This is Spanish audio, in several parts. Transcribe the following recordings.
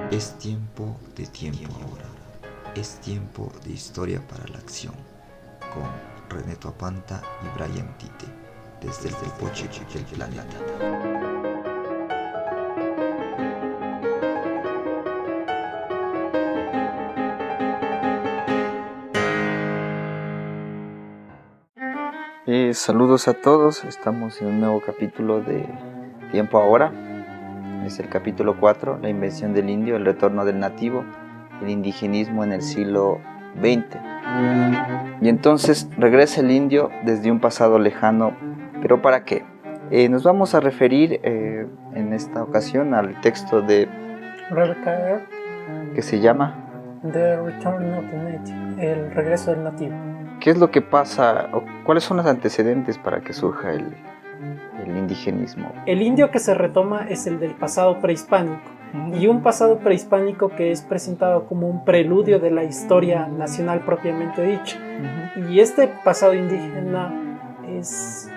Es tiempo de tiempo ahora. Es tiempo de historia para la acción. Con René Toapanta y Brian Tite. Desde el Poche del planeta. Saludos a todos, estamos en un nuevo capítulo de Tiempo Ahora. Es el capítulo 4, la invención del indio, el retorno del nativo, el indigenismo en el siglo XX. Y entonces regresa el indio desde un pasado lejano, ¿pero para qué? Nos vamos a referir en esta ocasión al texto de Rebecca Earp, que se llama The Return of the Native, el regreso del nativo. ¿Qué es lo que pasa o cuáles son los antecedentes para que surja el indigenismo? El indio que se retoma es el del pasado prehispánico, y un pasado prehispánico que es presentado como un preludio de la historia nacional propiamente dicha. Y este pasado indígena es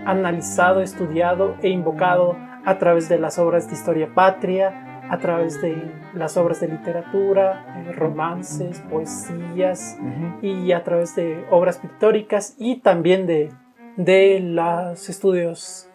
analizado, estudiado e invocado a través de las obras de historia patria, a través de las obras de literatura, romances, poesías, y a través de obras pictóricas y también de los estudios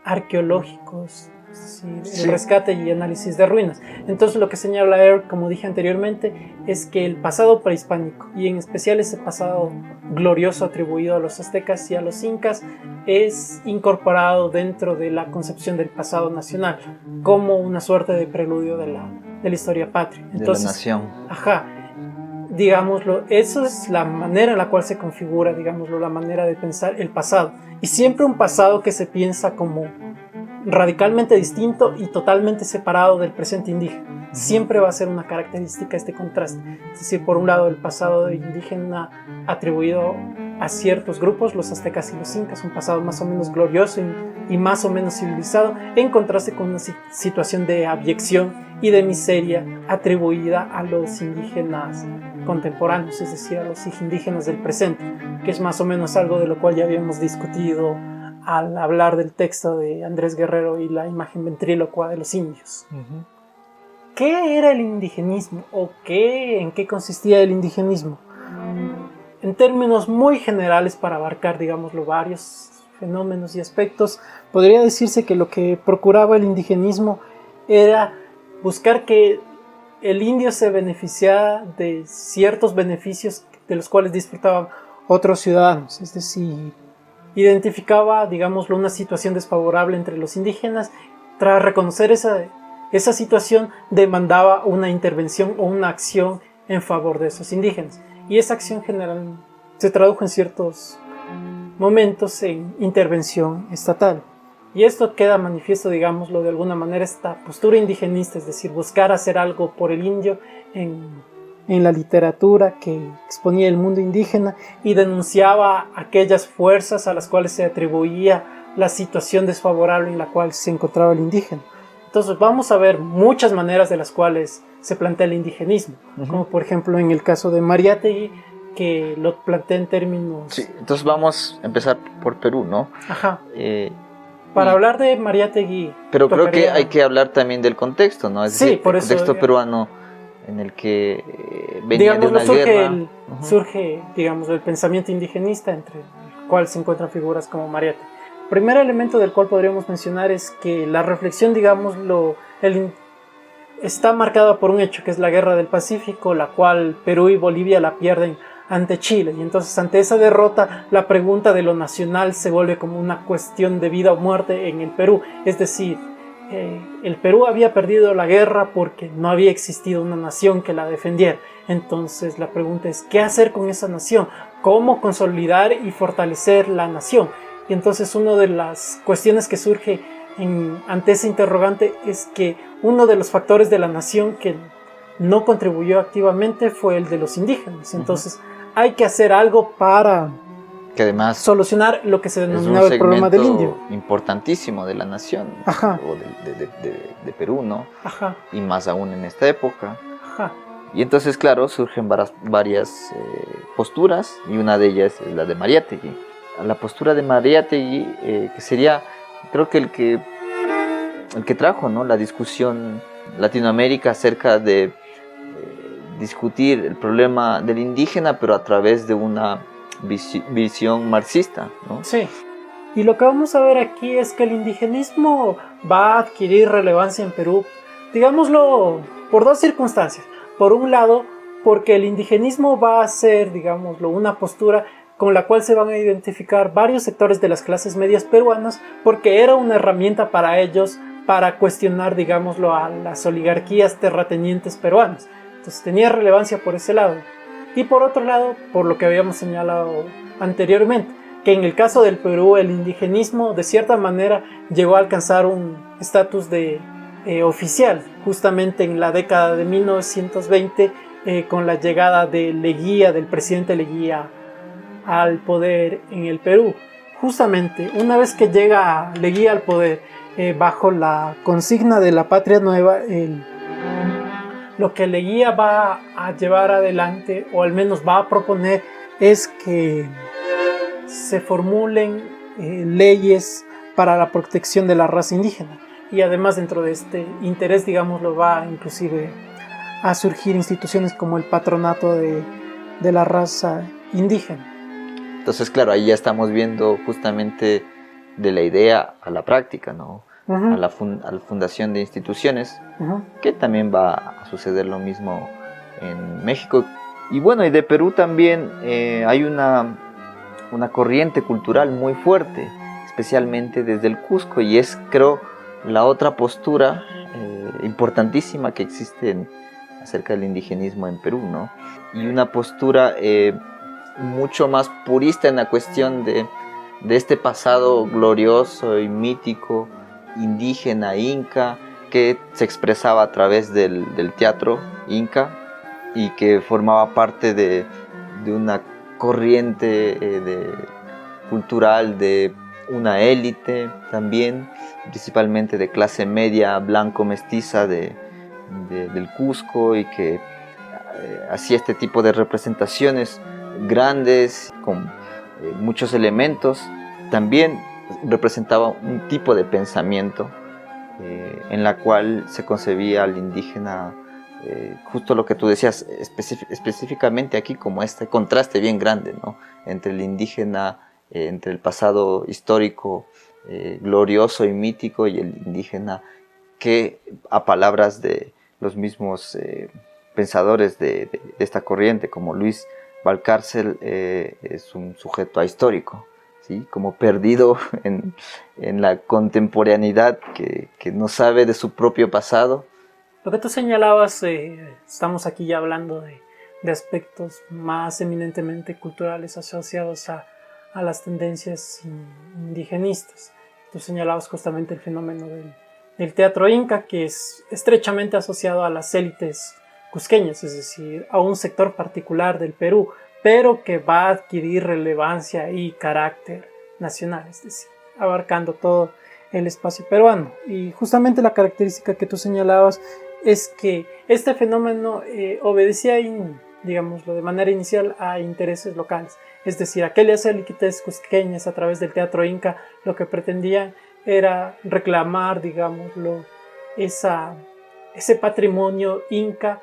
arqueológicos, es decir, el rescate y análisis de ruinas. Entonces lo que señala Earp, como dije anteriormente, es que el pasado prehispánico, y en especial ese pasado glorioso atribuido a los aztecas y a los incas, es incorporado dentro de la concepción del pasado nacional como una suerte de preludio de la historia patria. Entonces, de la nación. Digámoslo, eso es la manera en la cual se configura, digámoslo, la manera de pensar el pasado. Y siempre un pasado que se piensa como radicalmente distinto y totalmente separado del presente indígena. Siempre va a ser una característica este contraste. Es decir, por un lado el pasado indígena atribuido a ciertos grupos, los aztecas y los incas, un pasado más o menos glorioso y más o menos civilizado, en contraste con una situación de abyección y de miseria atribuida a los indígenas contemporáneos, es decir, a los indígenas del presente, que es más o menos algo de lo cual ya habíamos discutido al hablar del texto de Andrés Guerrero y la imagen ventrílocua de los indios. ¿Qué era el indigenismo? ¿O en qué consistía el indigenismo? En términos muy generales, para abarcar, digámoslo, varios fenómenos y aspectos, podría decirse que lo que procuraba el indigenismo era buscar que el indio se beneficiara de ciertos beneficios de los cuales disfrutaban otros ciudadanos, es decir, identificaba, digámoslo, una situación desfavorable entre los indígenas. Tras reconocer esa situación, demandaba una intervención o una acción en favor de esos indígenas. Y esa acción general se tradujo en ciertos momentos en intervención estatal. Y esto queda manifiesto, digámoslo de alguna manera, esta postura indigenista, es decir, buscar hacer algo por el indio en la literatura que exponía el mundo indígena y denunciaba aquellas fuerzas a las cuales se atribuía la situación desfavorable en la cual se encontraba el indígena. Entonces vamos a ver muchas maneras de las cuales se plantea el indigenismo, como por ejemplo en el caso de Mariátegui, que lo plantea en términos... Sí, entonces vamos a empezar por Perú, ¿no? Para hablar de Mariátegui... Pero creo que hay que hablar también del contexto, ¿no? Es decir, por el contexto peruano en el que venía de una guerra. Surge, digamos, el pensamiento indigenista, entre el cual se encuentran figuras como Mariátegui. El primer elemento del cual podríamos mencionar es que la reflexión, digámoslo, está marcada por un hecho que es la Guerra del Pacífico, la cual Perú y Bolivia la pierden ante Chile, y entonces ante esa derrota la pregunta de lo nacional se vuelve como una cuestión de vida o muerte en el Perú. Es decir, el Perú había perdido la guerra porque no había existido una nación que la defendiera. Entonces la pregunta es, ¿qué hacer con esa nación? ¿Cómo consolidar y fortalecer la nación? Y entonces una de las cuestiones que surge ante ese interrogante es que uno de los factores de la nación que no contribuyó activamente fue el de los indígenas. Entonces hay que hacer algo para que además solucionar lo que se denominaba el problema del indio. Importantísimo de la nación, o de Perú, ¿no? Y más aún en esta época. Y entonces, claro, surgen varias posturas, y una de ellas es la de Mariátegui. la postura de Mariátegui, que sería, creo que el que trajo, ¿no?, la discusión Latinoamérica acerca de discutir el problema del indígena, pero a través de una visión marxista, ¿no? Sí. Y lo que vamos a ver aquí es que el indigenismo va a adquirir relevancia en Perú, digámoslo, por dos circunstancias. Por un lado, porque el indigenismo va a ser, digámoslo, una postura con la cual se van a identificar varios sectores de las clases medias peruanas, porque era una herramienta para ellos para cuestionar, digámoslo, a las oligarquías terratenientes peruanas. Entonces tenía relevancia por ese lado. Y por otro lado, por lo que habíamos señalado anteriormente, que en el caso del Perú el indigenismo de cierta manera llegó a alcanzar un estatus de oficial, justamente en la década de 1920, con la llegada de Leguía, del presidente Leguía, al poder en el Perú. Justamente, una vez que llega Leguía al poder, bajo la consigna de la Patria Nueva, lo que Leguía va a llevar adelante, o al menos va a proponer, es que se formulen leyes para la protección de la raza indígena. Y además, dentro de este interés, digámoslo, va inclusive a surgir instituciones como el patronato de la raza indígena. Entonces, claro, ahí ya estamos viendo justamente de la idea a la práctica, ¿no? Uh-huh. A la fundación de instituciones, uh-huh, que también va a suceder lo mismo en México. Y bueno, y de Perú también hay una corriente cultural muy fuerte, especialmente desde el Cusco, y es, creo, la otra postura importantísima que existe acerca del indigenismo en Perú, ¿no? Y una postura mucho más purista en la cuestión de este pasado glorioso y mítico indígena inca, que se expresaba a través del teatro inca y que formaba parte de una corriente cultural de una élite también, principalmente de clase media blanco-mestiza del Cusco, y que hacía este tipo de representaciones grandes con muchos elementos. También representaba un tipo de pensamiento en la cual se concebía al indígena, justo lo que tú decías, específicamente aquí, como este contraste bien grande, ¿no?, entre el indígena, entre el pasado histórico glorioso y mítico, y el indígena que, a palabras de los mismos pensadores de esta corriente, como Luis Valcárcel, es un sujeto ahistórico, ¿sí?, como perdido en la contemporaneidad, que no sabe de su propio pasado. Lo que tú señalabas, estamos aquí ya hablando de aspectos más eminentemente culturales asociados a las tendencias indigenistas. Tú señalabas justamente el fenómeno del teatro inca, que es estrechamente asociado a las élites cusqueñas, es decir, a un sector particular del Perú, pero que va a adquirir relevancia y carácter nacional, es decir, abarcando todo el espacio peruano. Y justamente la característica que tú señalabas es que este fenómeno obedecía, digámoslo, de manera inicial a intereses locales, es decir, aquellas élites cusqueñas, a través del teatro inca, lo que pretendían era reclamar, digámoslo, ese patrimonio inca,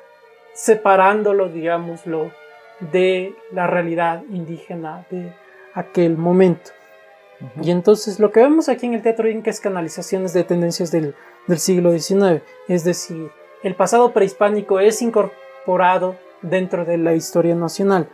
separándolo, digámoslo, de la realidad indígena de aquel momento. Uh-huh. Y entonces lo que vemos aquí en el teatro inca es canalizaciones de tendencias del siglo XIX, es decir, el pasado prehispánico es incorporado dentro de la historia nacional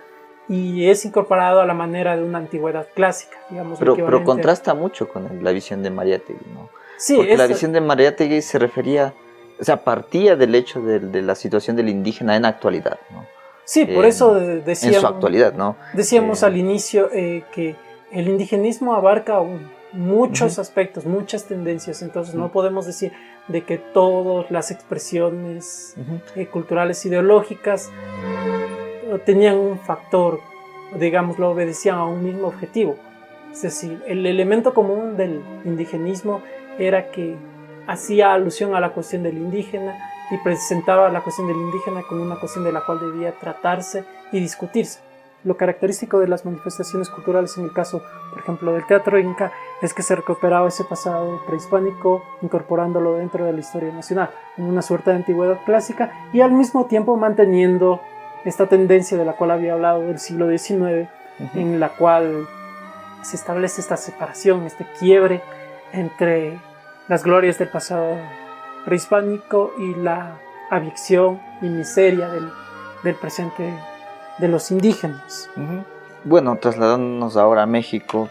y es incorporado a la manera de una antigüedad clásica, digamos. Pero contrasta mucho con la visión de Mariátegui, ¿no? Sí, porque la visión de Mariátegui se refería, o sea, partía del hecho de la situación del indígena en actualidad, ¿no? Sí, por eso decíamos, en su actualidad, ¿no? Decíamos al inicio que el indigenismo abarca muchos uh-huh. aspectos, muchas tendencias, entonces uh-huh. no podemos decir de que todas las expresiones uh-huh. Culturales ideológicas tenían un factor, digámoslo, obedecían a un mismo objetivo. Es decir, el elemento común del indigenismo era que hacía alusión a la cuestión del indígena y presentaba la cuestión del indígena como una cuestión de la cual debía tratarse y discutirse. lo característico de las manifestaciones culturales en el caso, por ejemplo, del teatro inca, es que se recuperaba ese pasado prehispánico incorporándolo dentro de la historia nacional, en una suerte de antigüedad clásica y al mismo tiempo manteniendo esta tendencia de la cual había hablado del siglo XIX, en la cual se establece esta separación, este quiebre entre las glorias del pasado prehispánico y la abyección y miseria del presente de los indígenas. Bueno, trasladándonos ahora a México.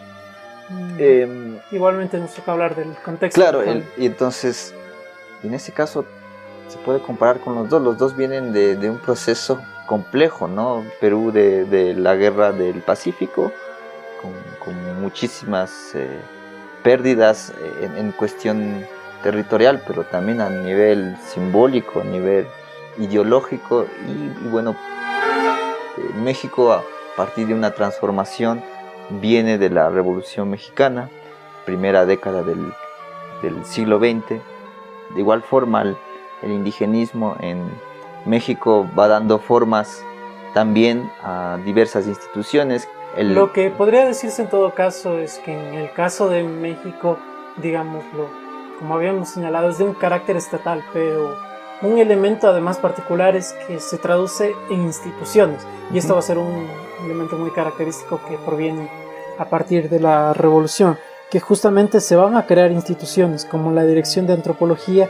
Igualmente nos toca hablar del contexto. Claro, y entonces, en este caso, se puede comparar con los dos. Los dos vienen de un proceso complejo, ¿no? Perú de la guerra del Pacífico, con muchísimas pérdidas en cuestión territorial, pero también a nivel simbólico, a nivel ideológico. Y bueno, México, a partir de una transformación, viene de la Revolución Mexicana, primera década del siglo XX. De igual forma, el indigenismo en México va dando formas también a diversas instituciones. Lo que podría decirse en todo caso es que en el caso de México, digámoslo, como habíamos señalado, es de un carácter estatal, pero un elemento además particular es que se traduce en instituciones, y esto va a ser un elemento muy característico que proviene a partir de la Revolución, que justamente se van a crear instituciones como la Dirección de Antropología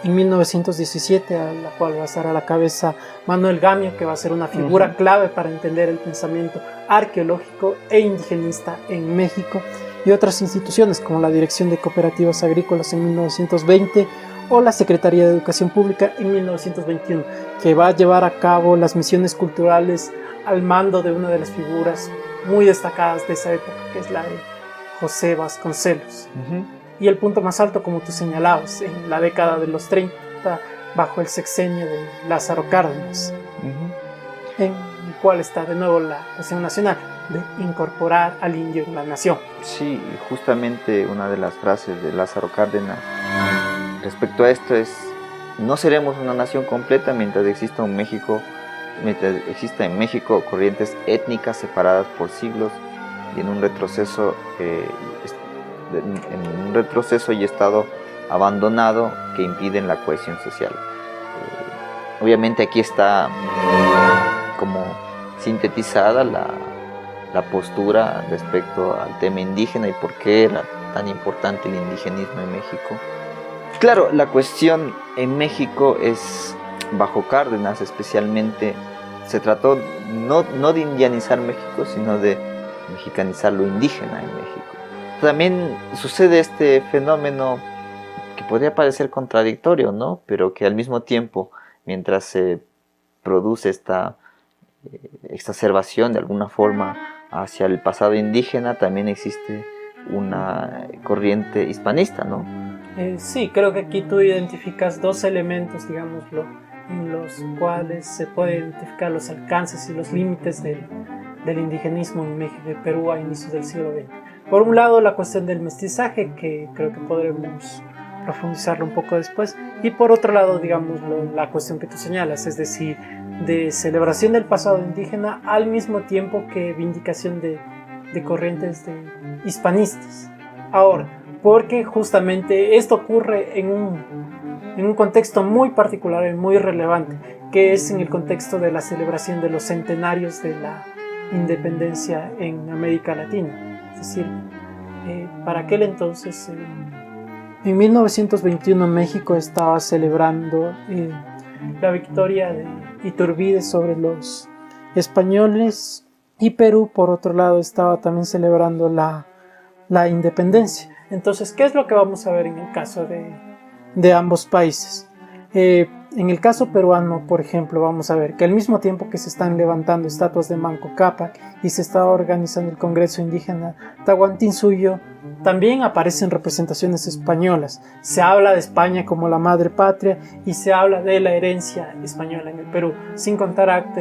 en 1917, a la cual va a estar a la cabeza Manuel Gamio, que va a ser una figura clave para entender el pensamiento arqueológico e indigenista en México, y otras instituciones como la Dirección de Cooperativas Agrícolas en 1920 o la Secretaría de Educación Pública en 1921, que va a llevar a cabo las misiones culturales al mando de una de las figuras muy destacadas de esa época, que es la de José Vasconcelos. Y el punto más alto, como tú señalabas, en la década de los 30, bajo el sexenio de Lázaro Cárdenas, en el cual está de nuevo la cuestión nacional de incorporar al indio en la nación. Sí, justamente una de las frases de Lázaro Cárdenas respecto a esto es: no seremos una nación completa mientras exista en México corrientes étnicas separadas por siglos y en un retroceso y estado abandonado que impiden la cohesión social. Obviamente aquí está como sintetizada la postura respecto al tema indígena y por qué era tan importante el indigenismo en México. Claro, la cuestión en México es, bajo Cárdenas especialmente, se trató no de indianizar México, sino de mexicanizar lo indígena en México. También sucede este fenómeno que podría parecer contradictorio, ¿no? Pero que al mismo tiempo, mientras se produce esta exacerbación de alguna forma hacia el pasado indígena, también existe una corriente hispanista, ¿no? Sí, creo que aquí tú identificas dos elementos, digámoslo, en los cuales se puede identificar los alcances y los límites del indigenismo en México, de Perú a inicios del siglo XX. Por un lado, la cuestión del mestizaje, que creo que podremos profundizarlo un poco después, y por otro lado, digámoslo, la cuestión que tú señalas, es decir, de celebración del pasado indígena al mismo tiempo que vindicación de corrientes de hispanistas. Ahora, porque justamente esto ocurre en un contexto muy particular y muy relevante, que es en el contexto de la celebración de los centenarios de la independencia en América Latina. Es decir, para aquel entonces, en 1921, México estaba celebrando la victoria de Iturbide sobre los españoles, y Perú, por otro lado, estaba también celebrando la independencia. Entonces, ¿qué es lo que vamos a ver en el caso de ambos países? En el caso peruano, por ejemplo, vamos a ver que al mismo tiempo que se están levantando estatuas de Manco Cápac y se está organizando el Congreso Indígena Tahuantinsuyo, también aparecen representaciones españolas. Se habla de España como la madre patria y se habla de la herencia española en el Perú, sin contar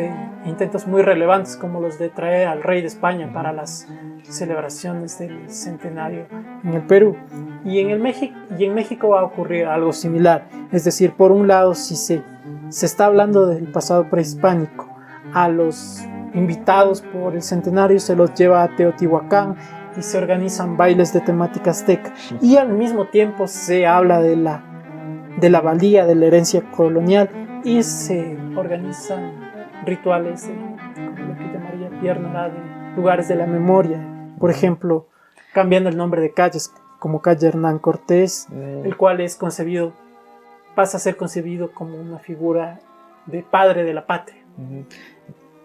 intentos muy relevantes como los de traer al rey de España para las celebraciones del centenario en el Perú. Y en México va a ocurrir algo similar. Es decir, por un lado, si se está hablando del pasado prehispánico a los invitados por el centenario se los lleva a Teotihuacán y se organizan bailes de temática azteca. Y al mismo tiempo se habla de la valía de la herencia colonial y se organizan rituales, como lo que llamaría Pierna, de lugares de la memoria. Por ejemplo, cambiando el nombre de calles, como calle Hernán Cortés, el cual pasa a ser concebido como una figura de padre de la patria.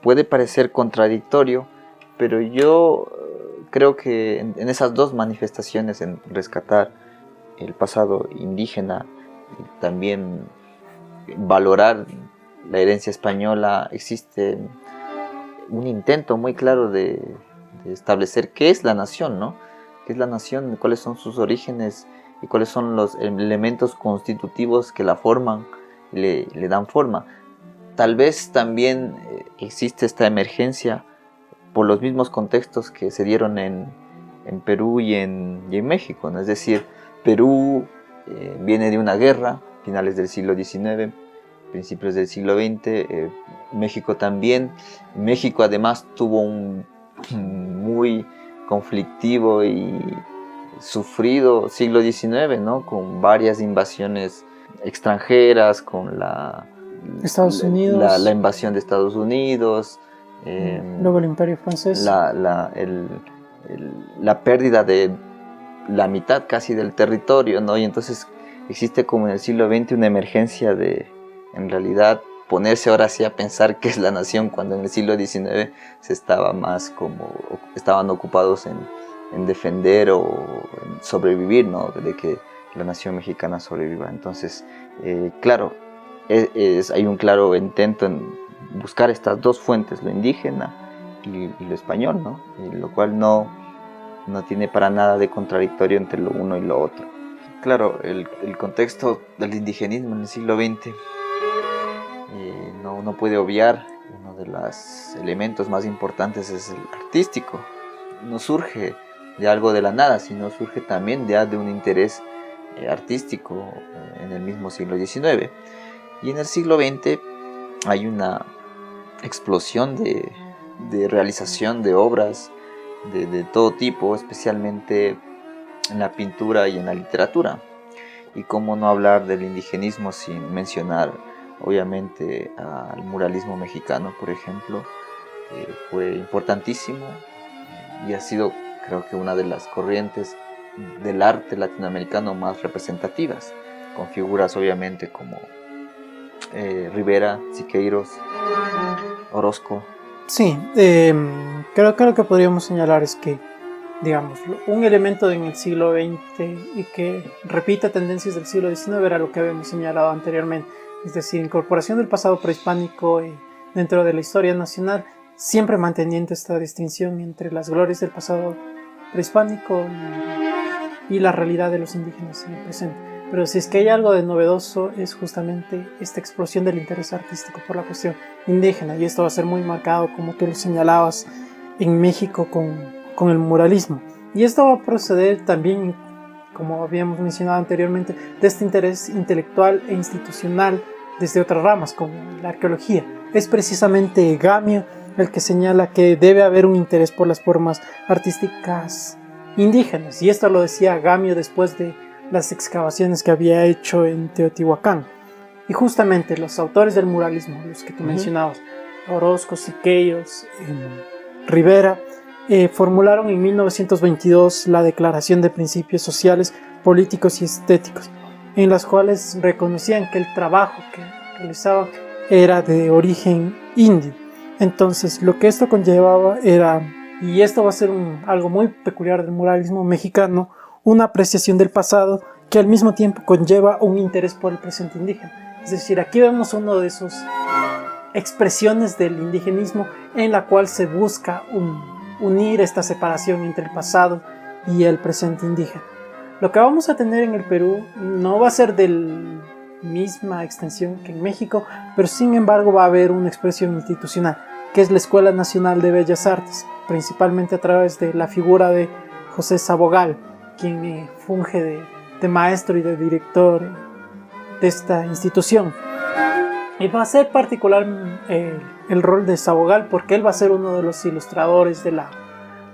Puede parecer contradictorio, pero yo creo que en esas dos manifestaciones, en rescatar el pasado indígena y también valorar la herencia española, existe un intento muy claro de establecer qué es la nación, ¿no? ¿Qué es la nación? ¿Cuáles son sus orígenes? ¿Y cuáles son los elementos constitutivos que la forman y le dan forma? Tal vez también existe esta emergencia por los mismos contextos que se dieron en Perú y en México, ¿no? Es decir, Perú viene de una guerra, finales del siglo XIX, principios del siglo XX, México también. México además tuvo un muy conflictivo y sufrido siglo XIX, ¿no? Con varias invasiones extranjeras, con Estados Unidos, la invasión de Estados Unidos, luego el Imperio francés, la pérdida de la mitad casi del territorio, ¿no? Y entonces existe como en el siglo XX una emergencia de, en realidad, ponerse ahora sí a pensar qué es la nación, cuando en el siglo XIX se estaba más como, estaban ocupados en defender o en sobrevivir, ¿no? De que la nación mexicana sobreviva. Entonces, claro, hay un claro intento en buscar estas dos fuentes, lo indígena y lo español, ¿no? Y lo cual no tiene para nada de contradictorio entre lo uno y lo otro. Claro, el contexto del indigenismo en el siglo XX no puede obviar. Uno de los elementos más importantes es el artístico. No surge de algo de la nada, sino surge también de un interés artístico en el mismo siglo XIX. Y en el siglo XX hay una explosión de realización de obras de todo tipo, especialmente en la pintura y en la literatura. Y cómo no hablar del indigenismo sin mencionar, obviamente, al muralismo mexicano, por ejemplo, que fue importantísimo y ha sido, creo que, una de las corrientes del arte latinoamericano más representativas, con figuras obviamente como Rivera, Siqueiros, Orozco. Sí, creo que lo que podríamos señalar es que, digamos, un elemento en el siglo XX y que repite tendencias del siglo XIX era lo que habíamos señalado anteriormente, es decir, incorporación del pasado prehispánico dentro de la historia nacional, siempre manteniendo esta distinción entre las glorias del pasado prehispánico y la realidad de los indígenas en el presente. Pero si es que hay algo de novedoso, es justamente esta explosión del interés artístico por la cuestión indígena, y esto va a ser muy marcado, como tú lo señalabas, en México con el muralismo. Y esto va a proceder también, como habíamos mencionado anteriormente, de este interés intelectual e institucional desde otras ramas, como la arqueología. Es precisamente Gamio el que señala que debe haber un interés por las formas artísticas indígenas, y esto lo decía Gamio después de las excavaciones que había hecho en Teotihuacán. Y justamente los autores del muralismo, los que tú mencionabas, Orozco, Siqueiros, Rivera, formularon en 1922 la Declaración de Principios Sociales, Políticos y Estéticos, en las cuales reconocían que el trabajo que realizaban era de origen indio. Entonces, lo que esto conllevaba era, y esto va a ser algo muy peculiar del muralismo mexicano, una apreciación del pasado que al mismo tiempo conlleva un interés por el presente indígena. Es decir, aquí vemos una de esas expresiones del indigenismo en la cual se busca unir esta separación entre el pasado y el presente indígena. Lo que vamos a tener en el Perú no va a ser de la misma extensión que en México, pero sin embargo va a haber una expresión institucional, que es la Escuela Nacional de Bellas Artes, principalmente a través de la figura de José Sabogal, quien funge de maestro y de director de esta institución. Y va a ser particular el rol de Sabogal, porque él va a ser uno de los ilustradores de la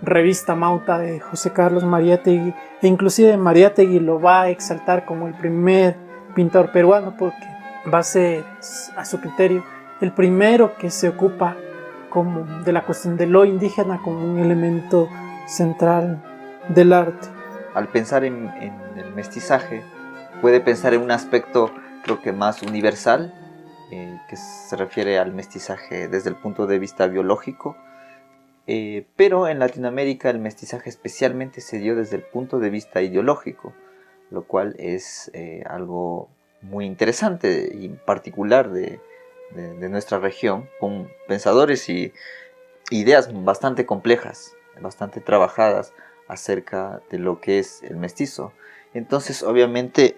revista Mauta de José Carlos Mariátegui, e inclusive Mariátegui lo va a exaltar como el primer pintor peruano, porque va a ser, a su criterio, el primero que se ocupa como de la cuestión de lo indígena como un elemento central del arte. Al pensar en el mestizaje, puede pensar en un aspecto creo que más universal, que se refiere al mestizaje desde el punto de vista biológico, pero en Latinoamérica el mestizaje especialmente se dio desde el punto de vista ideológico, lo cual es algo muy interesante y particular de nuestra región, con pensadores y ideas bastante complejas, bastante trabajadas acerca de lo que es el mestizo. Entonces, obviamente,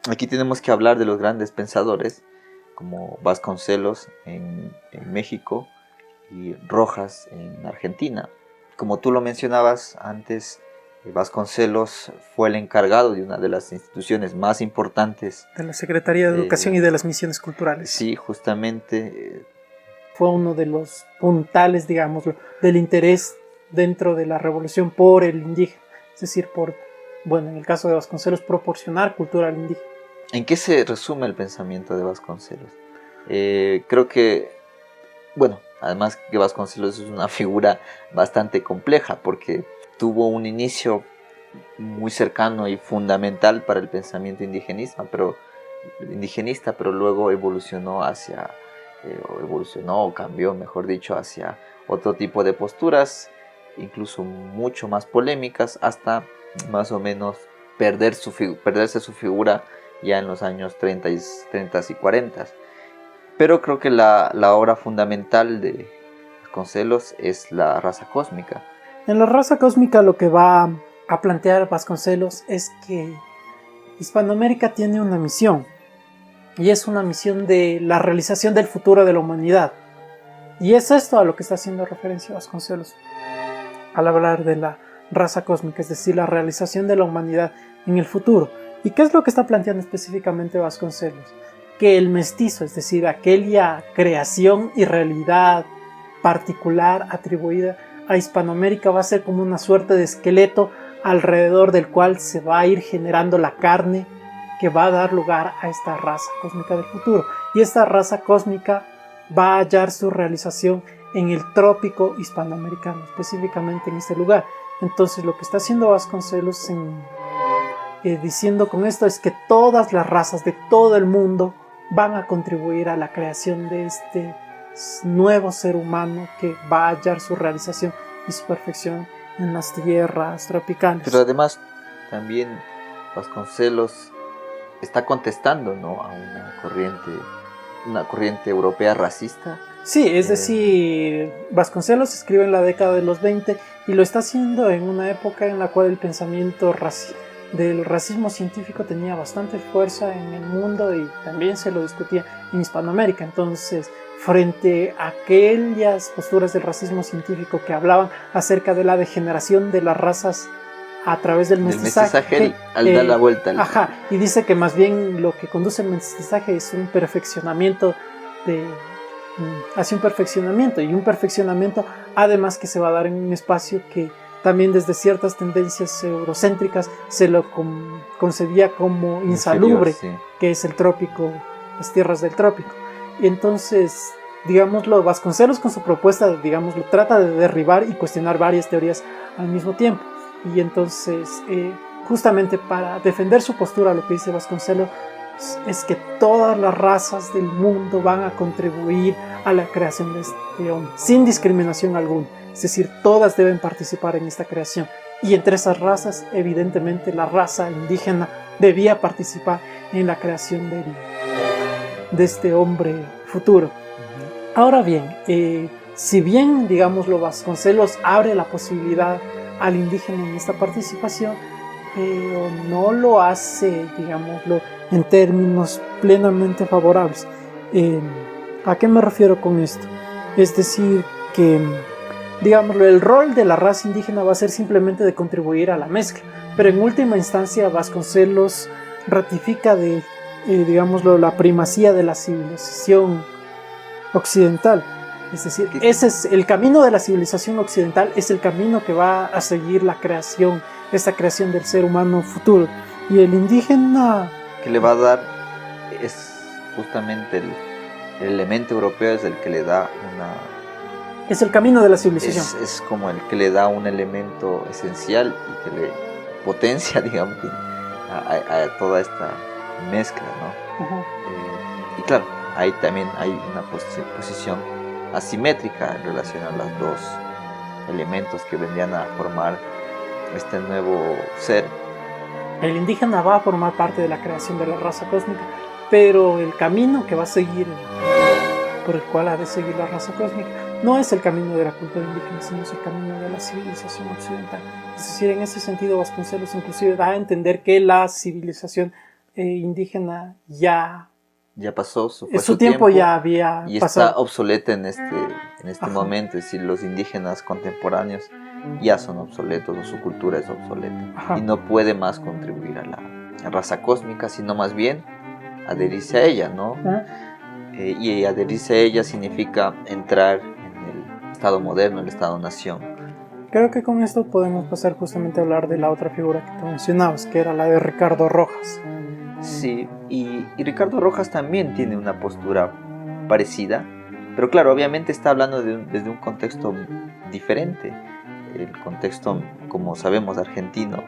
aquí tenemos que hablar de los grandes pensadores, como Vasconcelos en México y Rojas en Argentina. Como tú lo mencionabas antes, Vasconcelos fue el encargado de una de las instituciones más importantes de la Secretaría de Educación y de las Misiones Culturales. Sí, justamente. Fue uno de los puntales, digámoslo, del interés dentro de la revolución por el indígena. Es decir, en el caso de Vasconcelos, proporcionar cultura al indígena. ¿En qué se resume el pensamiento de Vasconcelos? Creo que, además que Vasconcelos es una figura bastante compleja, porque tuvo un inicio muy cercano y fundamental para el pensamiento indigenista, pero luego cambió, mejor dicho, hacia otro tipo de posturas, incluso mucho más polémicas, hasta más o menos perderse su figura ya en los años 30 y 40. Pero creo que la obra fundamental de Vasconcelos es La raza cósmica. En La raza cósmica lo que va a plantear Vasconcelos es que Hispanoamérica tiene una misión, y es una misión de la realización del futuro de la humanidad. Y es esto a lo que está haciendo referencia Vasconcelos al hablar de la raza cósmica, es decir, la realización de la humanidad en el futuro. ¿Y qué es lo que está planteando específicamente Vasconcelos? Que el mestizo, es decir, aquella creación y realidad particular atribuida a Hispanoamérica, va a ser como una suerte de esqueleto alrededor del cual se va a ir generando la carne que va a dar lugar a esta raza cósmica del futuro. Y esta raza cósmica va a hallar su realización en el trópico hispanoamericano, específicamente en este lugar. Entonces lo que está haciendo Vasconcelos diciendo con esto es que todas las razas de todo el mundo van a contribuir a la creación de este nuevo ser humano que va a hallar su realización y su perfección en las tierras tropicales. Pero además también Vasconcelos está contestando, ¿no?, a una corriente europea racista. Sí, es decir, Vasconcelos escribe en la década de los 20 y lo está haciendo en una época en la cual el pensamiento del racismo científico tenía bastante fuerza en el mundo y también se lo discutía en Hispanoamérica. Entonces, frente a aquellas posturas del racismo científico que hablaban acerca de la degeneración de las razas a través del mestizaje, él da la vuelta. Y dice que más bien lo que conduce al mestizaje es un perfeccionamiento hacia un perfeccionamiento, y un perfeccionamiento además que se va a dar en un espacio que también desde ciertas tendencias eurocéntricas se lo concebía como insalubre, que es el trópico, las tierras del trópico. Y entonces, digámoslo, Vasconcelos con su propuesta, digámoslo, trata de derribar y cuestionar varias teorías al mismo tiempo. Y entonces, justamente para defender su postura, lo que dice Vasconcelos es que todas las razas del mundo van a contribuir a la creación de este hombre, sin discriminación alguna. Es decir, todas deben participar en esta creación. Y entre esas razas, evidentemente, la raza indígena debía participar en la creación de este hombre futuro. Ahora bien, si bien, digámoslo, Vasconcelos abre la posibilidad al indígena en esta participación, pero no lo hace, digámoslo, en términos plenamente favorables. ¿A qué me refiero con esto? Es decir, que, digámoslo, el rol de la raza indígena va a ser simplemente de contribuir a la mezcla, pero en última instancia Vasconcelos ratifica digámoslo, la primacía de la civilización occidental. Es decir, ese es el camino de la civilización occidental, es el camino que va a seguir la creación, esta creación del ser humano futuro. Y el indígena... que le va a dar, es justamente el elemento europeo, es el que le da una... Es el camino de la civilización. Es como el que le da un elemento esencial y que le potencia, digamos, a toda esta mezcla, ¿no? Uh-huh. Y claro, ahí también hay una posición asimétrica en relación a los dos elementos que vendrían a formar este nuevo ser. El indígena va a formar parte de la creación de la raza cósmica, pero el camino que va a seguir, por el cual ha de seguir la raza cósmica, no es el camino de la cultura indígena, sino es el camino de la civilización occidental. Es decir, en ese sentido Vasconcelos inclusive da a entender que la civilización indígena ya pasó, su tiempo ya había y pasado. Está obsoleta en este momento. Es decir, los indígenas contemporáneos ya son obsoletos, o su cultura es obsoleta. Ajá. Y no puede más contribuir a la raza cósmica, sino más bien adherirse a ella, ¿no? Y adherirse a ella significa entrar en el Estado moderno, el Estado-nación. Creo que con esto podemos pasar justamente a hablar de la otra figura que tú mencionabas, que era la de Ricardo Rojas. Sí, y Ricardo Rojas también tiene una postura parecida, pero claro, obviamente está hablando desde un contexto diferente. El contexto, como sabemos, argentino,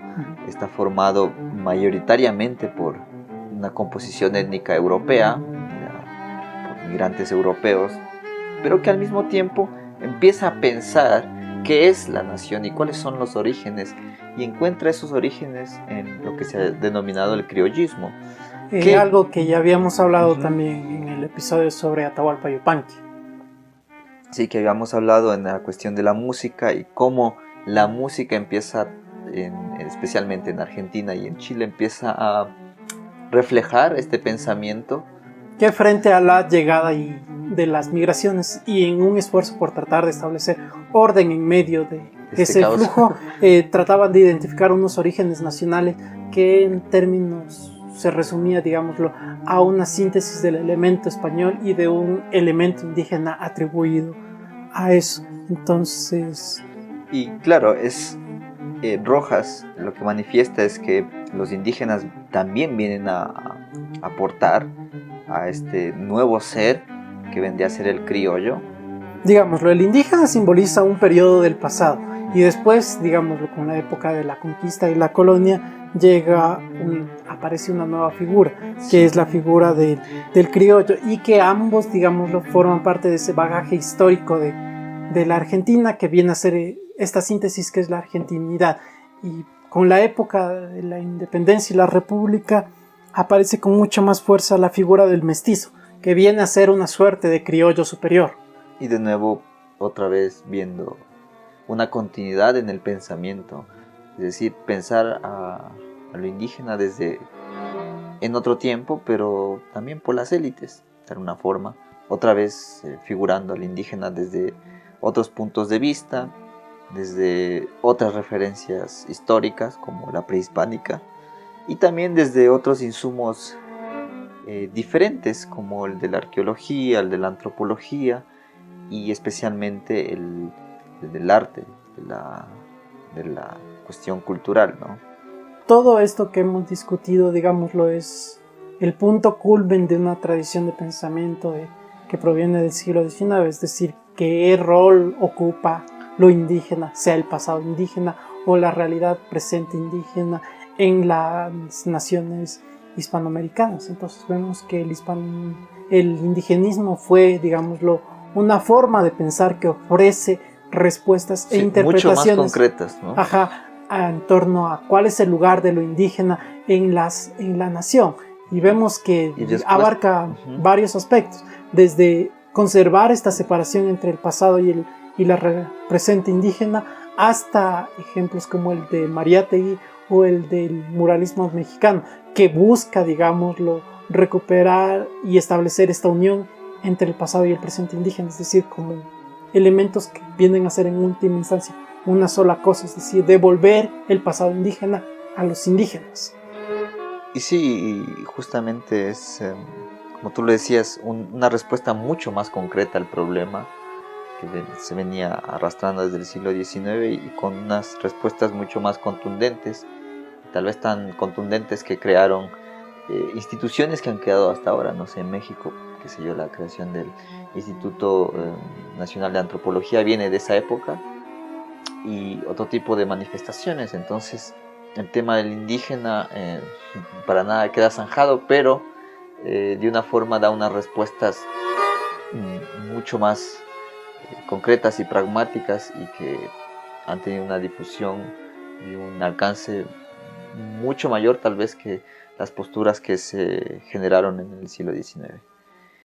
está formado mayoritariamente por una composición étnica europea, por migrantes europeos, pero que al mismo tiempo empieza a pensar qué es la nación y cuáles son los orígenes, y encuentra esos orígenes en lo que se ha denominado el criollismo. Algo que ya habíamos hablado también en el episodio sobre Atahualpa Yupanqui. Sí, que habíamos hablado en la cuestión de la música y cómo la música empieza, especialmente en Argentina y en Chile, empieza a reflejar este pensamiento. Que frente a la llegada de las migraciones y en un esfuerzo por tratar de establecer orden en medio de ese flujo, trataban de identificar unos orígenes nacionales que en términos se resumía, digámoslo, a una síntesis del elemento español y de un elemento indígena atribuido a eso. Entonces... Y claro, Rojas lo que manifiesta es que los indígenas también vienen a aportar a este nuevo ser que vendría a ser el criollo. Digámoslo, el indígena simboliza un periodo del pasado y después, digámoslo, con la época de la conquista y la colonia, aparece una nueva figura, que es la figura del criollo, y que ambos, digámoslo, forman parte de ese bagaje histórico de la Argentina, que viene a ser esta síntesis que es la argentinidad. Y con la época de la independencia y la república aparece con mucha más fuerza la figura del mestizo, que viene a ser una suerte de criollo superior. Y de nuevo, otra vez viendo una continuidad en el pensamiento, es decir, pensar a lo indígena en otro tiempo, pero también por las élites, de alguna forma, otra vez figurando al indígena desde otros puntos de vista, desde otras referencias históricas como la prehispánica, y también desde otros insumos diferentes como el de la arqueología, el de la antropología y especialmente el del arte, de la cuestión cultural, ¿no? Todo esto que hemos discutido, digámoslo, es el punto culmen de una tradición de pensamiento que proviene del siglo XIX, es decir, qué rol ocupa lo indígena, sea el pasado indígena o la realidad presente indígena en las naciones hispanoamericanas. Entonces vemos que el indigenismo fue, digámoslo, una forma de pensar que ofrece respuestas e interpretaciones mucho más concretas, ¿no? En torno a cuál es el lugar de lo indígena en la nación. Y vemos que abarca varios aspectos, desde conservar esta separación entre el pasado y la presente indígena, hasta ejemplos como el de Mariátegui o el del muralismo mexicano, que busca, digámoslo, recuperar y establecer esta unión entre el pasado y el presente indígena, es decir, como elementos que vienen a ser en última instancia una sola cosa, es decir, devolver el pasado indígena a los indígenas. Y sí, y justamente es, como tú lo decías, una respuesta mucho más concreta al problema que se venía arrastrando desde el siglo XIX y con unas respuestas mucho más contundentes, tal vez tan contundentes que crearon instituciones que han quedado hasta ahora, no sé, en México, qué sé yo, la creación del Instituto Nacional de Antropología viene de esa época y otro tipo de manifestaciones. Entonces el tema del indígena para nada queda zanjado, pero de una forma da unas respuestas mucho más concretas y pragmáticas y que han tenido una difusión y un alcance mucho mayor tal vez que las posturas que se generaron en el siglo XIX.